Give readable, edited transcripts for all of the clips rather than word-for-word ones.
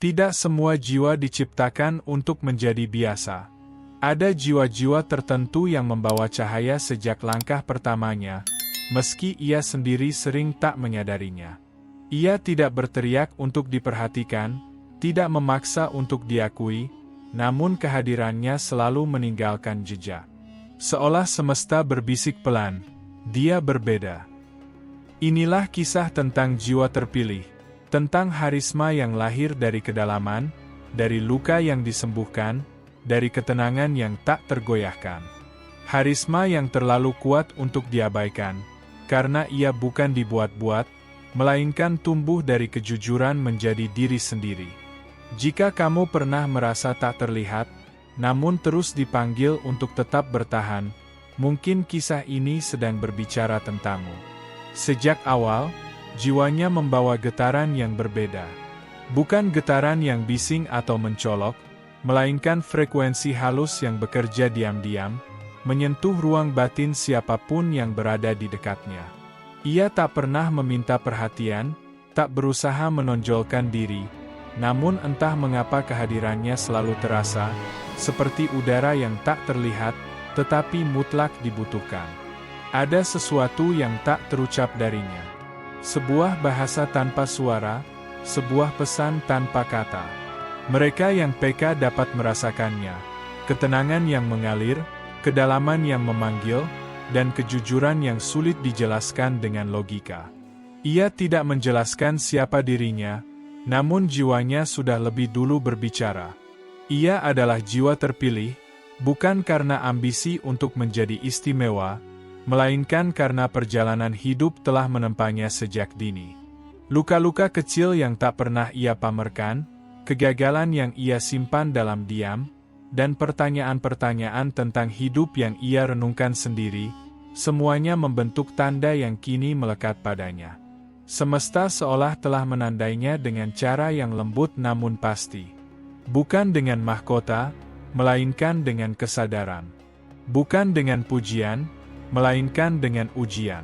Tidak semua jiwa diciptakan untuk menjadi biasa. Ada jiwa-jiwa tertentu yang membawa cahaya sejak langkah pertamanya, meski ia sendiri sering tak menyadarinya. Ia tidak berteriak untuk diperhatikan, tidak memaksa untuk diakui, namun kehadirannya selalu meninggalkan jejak. Seolah semesta berbisik pelan, dia berbeda. Inilah kisah tentang jiwa terpilih, tentang harisma yang lahir dari kedalaman, dari luka yang disembuhkan, dari ketenangan yang tak tergoyahkan. Harisma yang terlalu kuat untuk diabaikan, karena ia bukan dibuat-buat, melainkan tumbuh dari kejujuran menjadi diri sendiri. Jika kamu pernah merasa tak terlihat, namun terus dipanggil untuk tetap bertahan, mungkin kisah ini sedang berbicara tentangmu. Sejak awal, jiwanya membawa getaran yang berbeda. Bukan getaran yang bising atau mencolok, melainkan frekuensi halus yang bekerja diam-diam, menyentuh ruang batin siapapun yang berada di dekatnya. Ia tak pernah meminta perhatian, tak berusaha menonjolkan diri, namun entah mengapa kehadirannya selalu terasa, seperti udara yang tak terlihat, tetapi mutlak dibutuhkan. Ada sesuatu yang tak terucap darinya. Sebuah bahasa tanpa suara, sebuah pesan tanpa kata. Mereka yang peka dapat merasakannya, ketenangan yang mengalir, kedalaman yang memanggil, dan kejujuran yang sulit dijelaskan dengan logika. Ia tidak menjelaskan siapa dirinya, namun jiwanya sudah lebih dulu berbicara. Ia adalah jiwa terpilih, bukan karena ambisi untuk menjadi istimewa, melainkan karena perjalanan hidup telah menempanya sejak dini. Luka-luka kecil yang tak pernah ia pamerkan, kegagalan yang ia simpan dalam diam, dan pertanyaan-pertanyaan tentang hidup yang ia renungkan sendiri, semuanya membentuk tanda yang kini melekat padanya. Semesta seolah telah menandainya dengan cara yang lembut namun pasti. Bukan dengan mahkota, melainkan dengan kesadaran. Bukan dengan pujian, melainkan dengan ujian.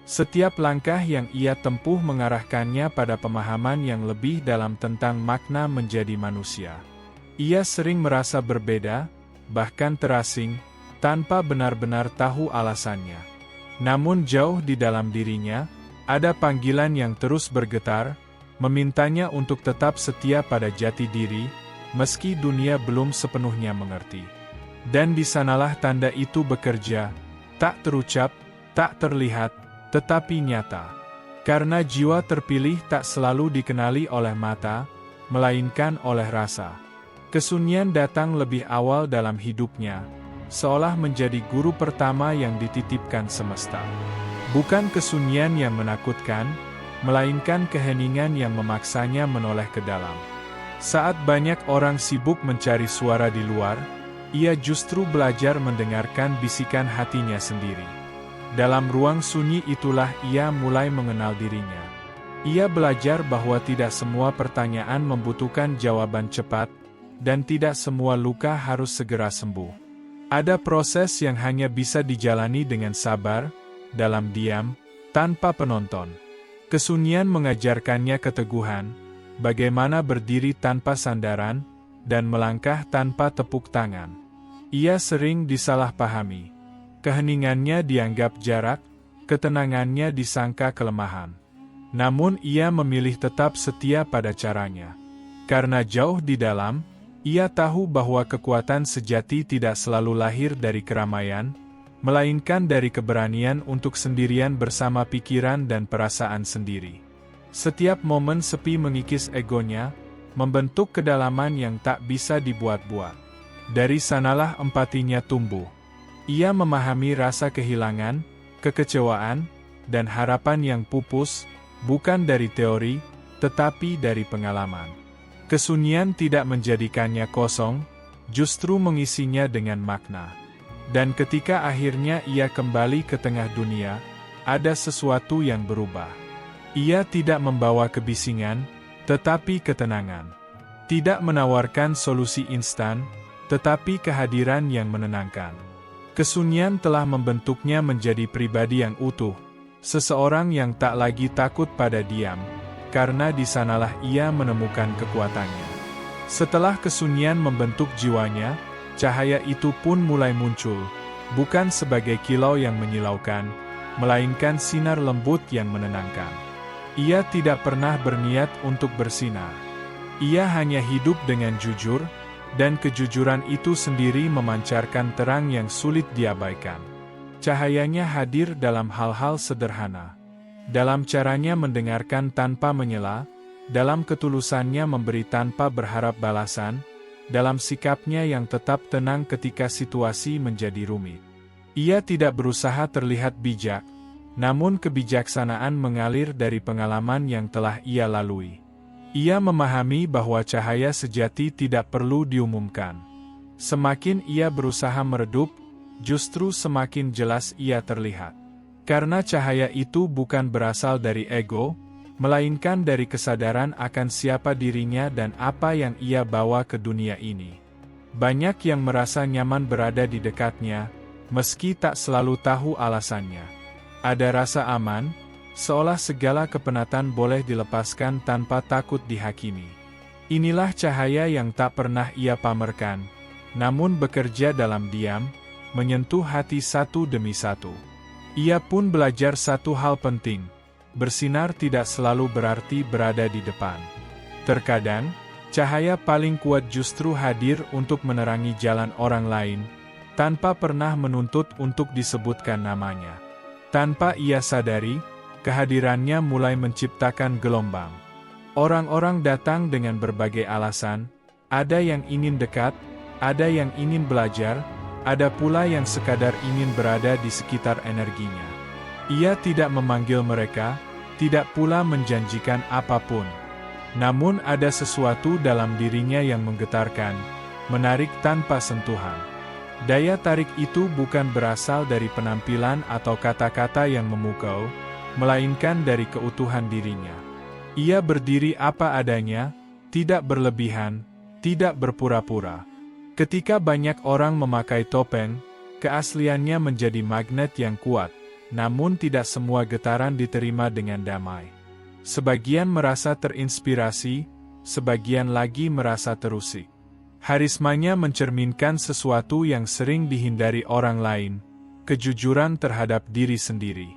Setiap langkah yang ia tempuh mengarahkannya pada pemahaman yang lebih dalam tentang makna menjadi manusia. Ia sering merasa berbeda, bahkan terasing, tanpa benar-benar tahu alasannya. Namun jauh di dalam dirinya, ada panggilan yang terus bergetar, memintanya untuk tetap setia pada jati diri, meski dunia belum sepenuhnya mengerti. Dan di sanalah tanda itu bekerja, tak terucap, tak terlihat, tetapi nyata. Karena jiwa terpilih tak selalu dikenali oleh mata, melainkan oleh rasa. Kesunyian datang lebih awal dalam hidupnya, seolah menjadi guru pertama yang dititipkan semesta. Bukan kesunyian yang menakutkan, melainkan keheningan yang memaksanya menoleh ke dalam. Saat banyak orang sibuk mencari suara di luar, ia justru belajar mendengarkan bisikan hatinya sendiri. Dalam ruang sunyi itulah ia mulai mengenal dirinya. Ia belajar bahwa tidak semua pertanyaan membutuhkan jawaban cepat, dan tidak semua luka harus segera sembuh. Ada proses yang hanya bisa dijalani dengan sabar, dalam diam, tanpa penonton. Kesunyian mengajarkannya keteguhan, bagaimana berdiri tanpa sandaran, dan melangkah tanpa tepuk tangan. Ia sering disalahpahami. Keheningannya dianggap jarak, ketenangannya disangka kelemahan. Namun ia memilih tetap setia pada caranya. Karena jauh di dalam, ia tahu bahwa kekuatan sejati tidak selalu lahir dari keramaian, melainkan dari keberanian untuk sendirian bersama pikiran dan perasaan sendiri. Setiap momen sepi mengikis egonya, membentuk kedalaman yang tak bisa dibuat-buat. Dari sanalah empatinya tumbuh. Ia memahami rasa kehilangan, kekecewaan, dan harapan yang pupus, bukan dari teori, tetapi dari pengalaman. Kesunyian tidak menjadikannya kosong, justru mengisinya dengan makna. Dan ketika akhirnya ia kembali ke tengah dunia, ada sesuatu yang berubah. Ia tidak membawa kebisingan, tetapi ketenangan. Tidak menawarkan solusi instan, tetapi kehadiran yang menenangkan. Kesunyian telah membentuknya menjadi pribadi yang utuh, seseorang yang tak lagi takut pada diam, karena di sanalah ia menemukan kekuatannya. Setelah kesunyian membentuk jiwanya, cahaya itu pun mulai muncul, bukan sebagai kilau yang menyilaukan, melainkan sinar lembut yang menenangkan. Ia tidak pernah berniat untuk bersinar. Ia hanya hidup dengan jujur, dan kejujuran itu sendiri memancarkan terang yang sulit diabaikan. Cahayanya hadir dalam hal-hal sederhana. Dalam caranya mendengarkan tanpa menyela, dalam ketulusannya memberi tanpa berharap balasan, dalam sikapnya yang tetap tenang ketika situasi menjadi rumit. Ia tidak berusaha terlihat bijak, namun kebijaksanaan mengalir dari pengalaman yang telah ia lalui. Ia memahami bahwa cahaya sejati tidak perlu diumumkan. Semakin ia berusaha meredup, justru semakin jelas ia terlihat. Karena cahaya itu bukan berasal dari ego, melainkan dari kesadaran akan siapa dirinya dan apa yang ia bawa ke dunia ini. Banyak yang merasa nyaman berada di dekatnya, meski tak selalu tahu alasannya. Ada rasa aman, seolah segala kepenatan boleh dilepaskan tanpa takut dihakimi. Inilah cahaya yang tak pernah ia pamerkan, namun bekerja dalam diam, menyentuh hati satu demi satu. Ia pun belajar satu hal penting. Bersinar tidak selalu berarti berada di depan. Terkadang, cahaya paling kuat justru hadir untuk menerangi jalan orang lain, tanpa pernah menuntut untuk disebutkan namanya. Tanpa ia sadari, kehadirannya mulai menciptakan gelombang. Orang-orang datang dengan berbagai alasan, ada yang ingin dekat, ada yang ingin belajar, ada pula yang sekadar ingin berada di sekitar energinya. Ia tidak memanggil mereka, tidak pula menjanjikan apapun. Namun ada sesuatu dalam dirinya yang menggetarkan, menarik tanpa sentuhan. Daya tarik itu bukan berasal dari penampilan atau kata-kata yang memukau, melainkan dari keutuhan dirinya. Ia berdiri apa adanya, tidak berlebihan, tidak berpura-pura. Ketika banyak orang memakai topeng, keasliannya menjadi magnet yang kuat. Namun tidak semua getaran diterima dengan damai. Sebagian merasa terinspirasi, sebagian lagi merasa terusik. Harismanya mencerminkan sesuatu yang sering dihindari orang lain, kejujuran terhadap diri sendiri.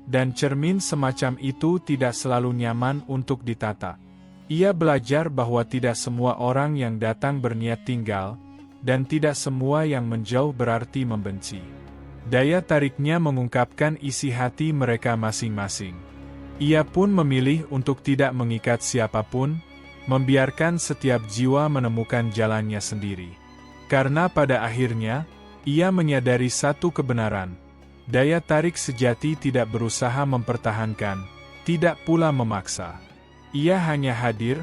Dan cermin semacam itu tidak selalu nyaman untuk ditata. Ia belajar bahwa tidak semua orang yang datang berniat tinggal, dan tidak semua yang menjauh berarti membenci. Daya tariknya mengungkapkan isi hati mereka masing-masing. Ia pun memilih untuk tidak mengikat siapapun, membiarkan setiap jiwa menemukan jalannya sendiri. Karena pada akhirnya, ia menyadari satu kebenaran. Daya tarik sejati tidak berusaha mempertahankan, tidak pula memaksa. Ia hanya hadir,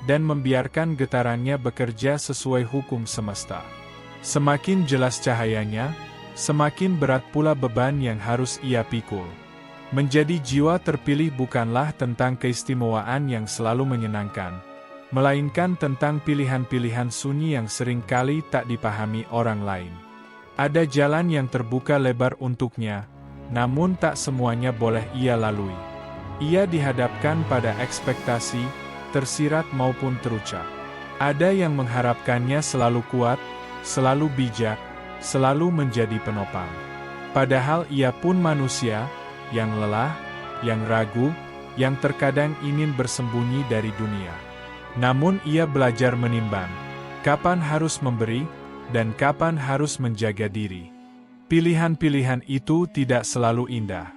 dan membiarkan getarannya bekerja sesuai hukum semesta. Semakin jelas cahayanya, semakin berat pula beban yang harus ia pikul. Menjadi jiwa terpilih bukanlah tentang keistimewaan yang selalu menyenangkan, melainkan tentang pilihan-pilihan sunyi yang seringkali tak dipahami orang lain. Ada jalan yang terbuka lebar untuknya, namun tak semuanya boleh ia lalui. Ia dihadapkan pada ekspektasi, tersirat maupun terucap. Ada yang mengharapkannya selalu kuat, selalu bijak, selalu menjadi penopang. Padahal ia pun manusia, yang lelah, yang ragu, yang terkadang ingin bersembunyi dari dunia. Namun ia belajar menimbang, kapan harus memberi, dan kapan harus menjaga diri. Pilihan-pilihan itu tidak selalu indah.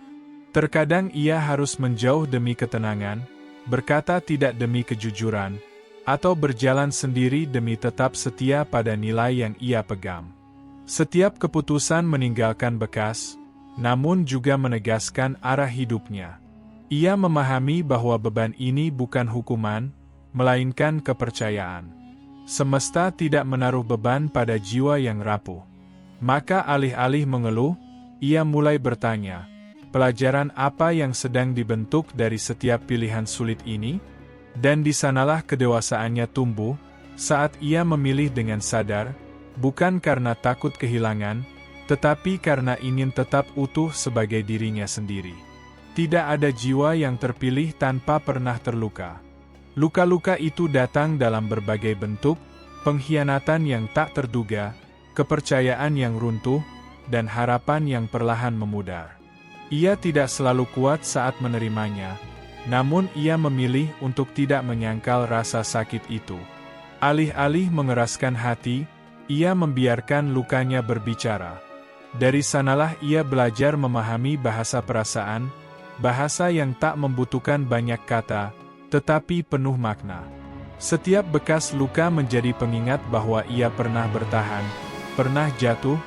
Terkadang ia harus menjauh demi ketenangan, berkata tidak demi kejujuran, atau berjalan sendiri demi tetap setia pada nilai yang ia pegang. Setiap keputusan meninggalkan bekas, namun juga menegaskan arah hidupnya. Ia memahami bahwa beban ini bukan hukuman, melainkan kepercayaan. Semesta tidak menaruh beban pada jiwa yang rapuh. Maka alih-alih mengeluh, ia mulai bertanya, pelajaran apa yang sedang dibentuk dari setiap pilihan sulit ini? Dan di sanalah kedewasaannya tumbuh, saat ia memilih dengan sadar, bukan karena takut kehilangan, tetapi karena ingin tetap utuh sebagai dirinya sendiri. Tidak ada jiwa yang terpilih tanpa pernah terluka. Luka-luka itu datang dalam berbagai bentuk, pengkhianatan yang tak terduga, kepercayaan yang runtuh, dan harapan yang perlahan memudar. Ia tidak selalu kuat saat menerimanya, namun ia memilih untuk tidak menyangkal rasa sakit itu. Alih-alih mengeraskan hati, ia membiarkan lukanya berbicara. Dari sanalah ia belajar memahami bahasa perasaan, bahasa yang tak membutuhkan banyak kata, tetapi penuh makna. Setiap bekas luka menjadi pengingat bahwa ia pernah bertahan, pernah jatuh,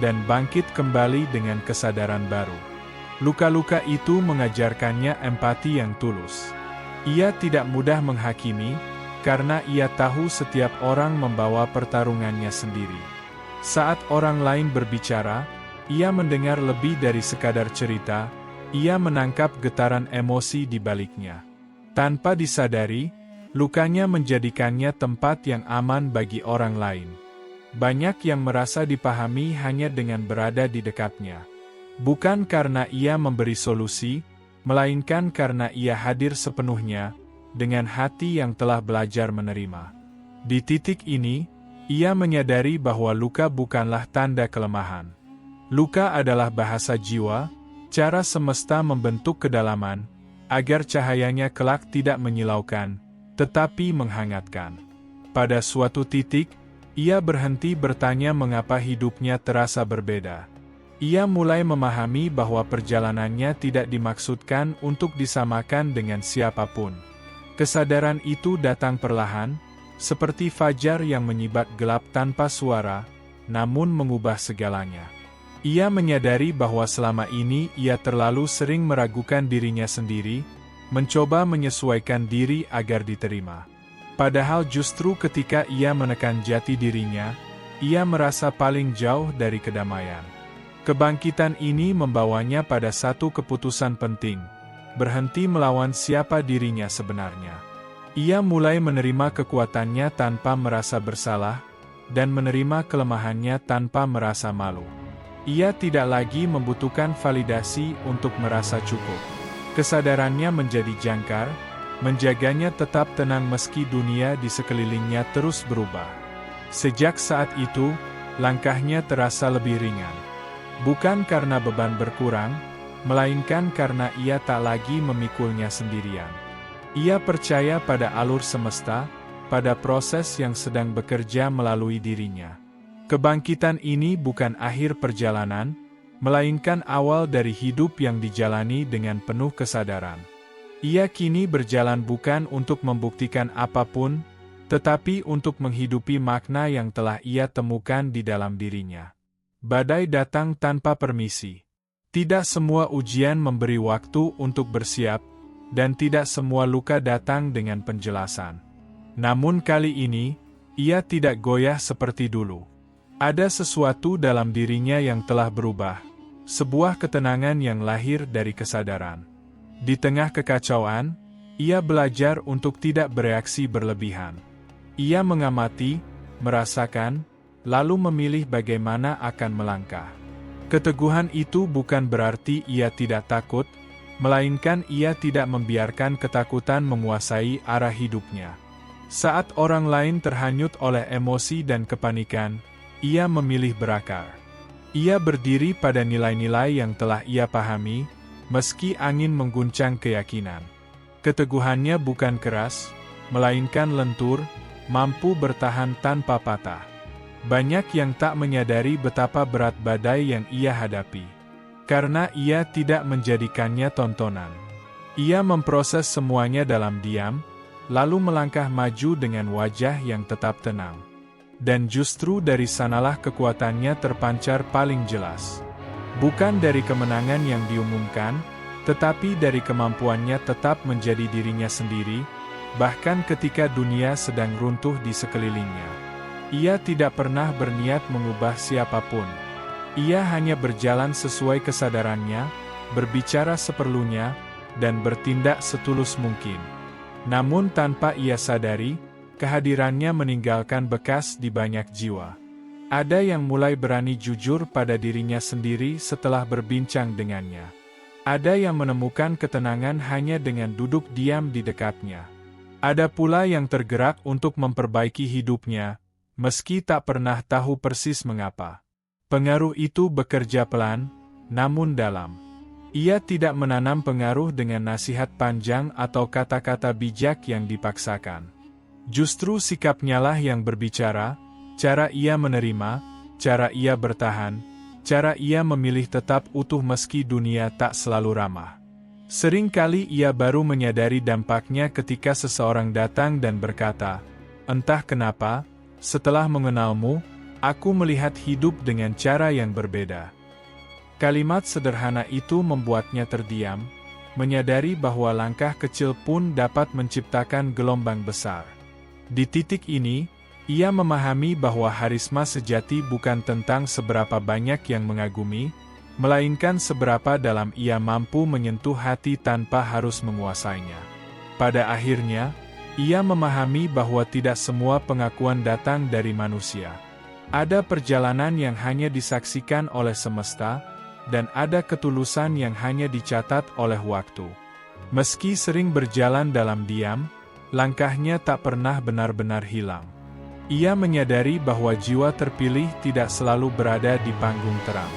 dan bangkit kembali dengan kesadaran baru. Luka-luka itu mengajarkannya empati yang tulus. Ia tidak mudah menghakimi, karena ia tahu setiap orang membawa pertarungannya sendiri. Saat orang lain berbicara, ia mendengar lebih dari sekadar cerita, ia menangkap getaran emosi di baliknya. Tanpa disadari, lukanya menjadikannya tempat yang aman bagi orang lain. Banyak yang merasa dipahami hanya dengan berada di dekatnya. Bukan karena ia memberi solusi, melainkan karena ia hadir sepenuhnya, dengan hati yang telah belajar menerima. Di titik ini, ia menyadari bahwa luka bukanlah tanda kelemahan. Luka adalah bahasa jiwa, cara semesta membentuk kedalaman, agar cahayanya kelak tidak menyilaukan, tetapi menghangatkan. Pada suatu titik, ia berhenti bertanya mengapa hidupnya terasa berbeda. Ia mulai memahami bahwa perjalanannya tidak dimaksudkan untuk disamakan dengan siapapun. Kesadaran itu datang perlahan, seperti fajar yang menyibat gelap tanpa suara, namun mengubah segalanya. Ia menyadari bahwa selama ini ia terlalu sering meragukan dirinya sendiri, mencoba menyesuaikan diri agar diterima. Padahal justru ketika ia menekan jati dirinya, ia merasa paling jauh dari kedamaian. Kebangkitan ini membawanya pada satu keputusan penting, berhenti melawan siapa dirinya sebenarnya. Ia mulai menerima kekuatannya tanpa merasa bersalah, dan menerima kelemahannya tanpa merasa malu. Ia tidak lagi membutuhkan validasi untuk merasa cukup. Kesadarannya menjadi jangkar, menjaganya tetap tenang meski dunia di sekelilingnya terus berubah. Sejak saat itu, langkahnya terasa lebih ringan. Bukan karena beban berkurang, melainkan karena ia tak lagi memikulnya sendirian. Ia percaya pada alur semesta, pada proses yang sedang bekerja melalui dirinya. Kebangkitan ini bukan akhir perjalanan, melainkan awal dari hidup yang dijalani dengan penuh kesadaran. Ia kini berjalan bukan untuk membuktikan apapun, tetapi untuk menghidupi makna yang telah ia temukan di dalam dirinya. Badai datang tanpa permisi. Tidak semua ujian memberi waktu untuk bersiap, dan tidak semua luka datang dengan penjelasan. Namun kali ini, ia tidak goyah seperti dulu. Ada sesuatu dalam dirinya yang telah berubah, sebuah ketenangan yang lahir dari kesadaran. Di tengah kekacauan, ia belajar untuk tidak bereaksi berlebihan. Ia mengamati, merasakan, lalu memilih bagaimana akan melangkah. Keteguhan itu bukan berarti ia tidak takut, melainkan ia tidak membiarkan ketakutan menguasai arah hidupnya. Saat orang lain terhanyut oleh emosi dan kepanikan, ia memilih berakar. Ia berdiri pada nilai-nilai yang telah ia pahami, meski angin mengguncang keyakinan. Keteguhannya bukan keras, melainkan lentur, mampu bertahan tanpa patah. Banyak yang tak menyadari betapa berat badai yang ia hadapi. Karena ia tidak menjadikannya tontonan. Ia memproses semuanya dalam diam, lalu melangkah maju dengan wajah yang tetap tenang. Dan justru dari sanalah kekuatannya terpancar paling jelas. Bukan dari kemenangan yang diumumkan, tetapi dari kemampuannya tetap menjadi dirinya sendiri, bahkan ketika dunia sedang runtuh di sekelilingnya. Ia tidak pernah berniat mengubah siapapun. Ia hanya berjalan sesuai kesadarannya, berbicara seperlunya, dan bertindak setulus mungkin. Namun tanpa ia sadari, kehadirannya meninggalkan bekas di banyak jiwa. Ada yang mulai berani jujur pada dirinya sendiri setelah berbincang dengannya. Ada yang menemukan ketenangan hanya dengan duduk diam di dekatnya. Ada pula yang tergerak untuk memperbaiki hidupnya, meski tak pernah tahu persis mengapa. Pengaruh itu bekerja pelan, namun dalam. Ia tidak menanam pengaruh dengan nasihat panjang atau kata-kata bijak yang dipaksakan. Justru sikapnya lah yang berbicara, cara ia menerima, cara ia bertahan, cara ia memilih tetap utuh meski dunia tak selalu ramah. Sering kali ia baru menyadari dampaknya ketika seseorang datang dan berkata, "Entah kenapa, setelah mengenalmu, aku melihat hidup dengan cara yang berbeda." Kalimat sederhana itu membuatnya terdiam, menyadari bahwa langkah kecil pun dapat menciptakan gelombang besar. Di titik ini, ia memahami bahwa harisma sejati bukan tentang seberapa banyak yang mengagumi, melainkan seberapa dalam ia mampu menyentuh hati tanpa harus menguasainya. Pada akhirnya, ia memahami bahwa tidak semua pengakuan datang dari manusia. Ada perjalanan yang hanya disaksikan oleh semesta, dan ada ketulusan yang hanya dicatat oleh waktu. Meski sering berjalan dalam diam, langkahnya tak pernah benar-benar hilang. Ia menyadari bahwa jiwa terpilih tidak selalu berada di panggung terang.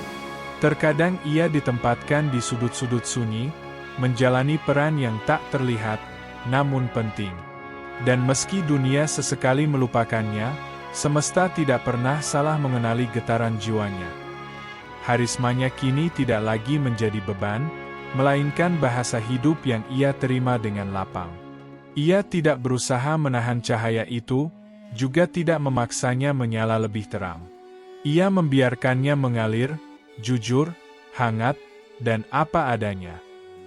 Terkadang ia ditempatkan di sudut-sudut sunyi, menjalani peran yang tak terlihat, namun penting. Dan meski dunia sesekali melupakannya, semesta tidak pernah salah mengenali getaran jiwanya. Harismanya kini tidak lagi menjadi beban, melainkan bahasa hidup yang ia terima dengan lapang. Ia tidak berusaha menahan cahaya itu, juga tidak memaksanya menyala lebih terang. Ia membiarkannya mengalir, jujur, hangat, dan apa adanya.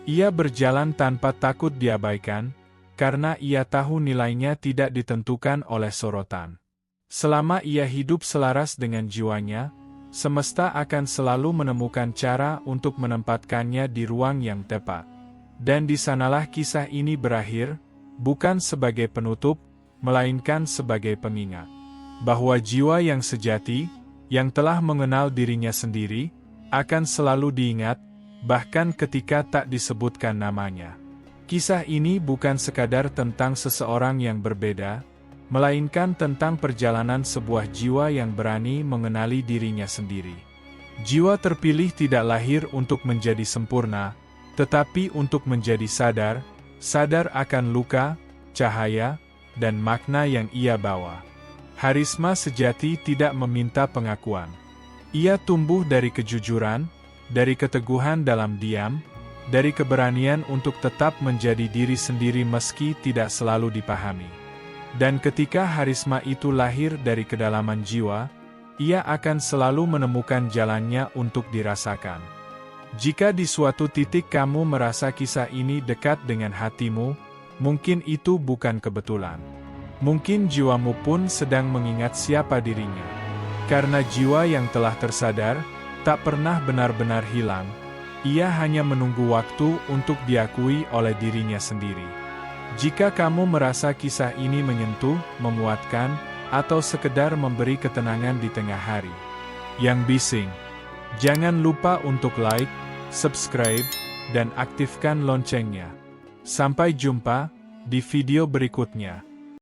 Ia berjalan tanpa takut diabaikan, karena ia tahu nilainya tidak ditentukan oleh sorotan. Selama ia hidup selaras dengan jiwanya, semesta akan selalu menemukan cara untuk menempatkannya di ruang yang tepat. Dan di sanalah kisah ini berakhir, bukan sebagai penutup, melainkan sebagai pengingat. Bahwa jiwa yang sejati, yang telah mengenal dirinya sendiri, akan selalu diingat, bahkan ketika tak disebutkan namanya. Kisah ini bukan sekadar tentang seseorang yang berbeda, melainkan tentang perjalanan sebuah jiwa yang berani mengenali dirinya sendiri. Jiwa terpilih tidak lahir untuk menjadi sempurna, tetapi untuk menjadi sadar akan luka, cahaya, dan makna yang ia bawa. Harisma sejati tidak meminta pengakuan. Ia tumbuh dari kejujuran, dari keteguhan dalam diam, dari keberanian untuk tetap menjadi diri sendiri meski tidak selalu dipahami. Dan ketika harisma itu lahir dari kedalaman jiwa, ia akan selalu menemukan jalannya untuk dirasakan. Jika di suatu titik kamu merasa kisah ini dekat dengan hatimu, mungkin itu bukan kebetulan. Mungkin jiwamu pun sedang mengingat siapa dirinya. Karena jiwa yang telah tersadar, tak pernah benar-benar hilang, ia hanya menunggu waktu untuk diakui oleh dirinya sendiri. Jika kamu merasa kisah ini menyentuh, memuatkan, atau sekedar memberi ketenangan di tengah hari yang bising, jangan lupa untuk like, subscribe, dan aktifkan loncengnya. Sampai jumpa di video berikutnya.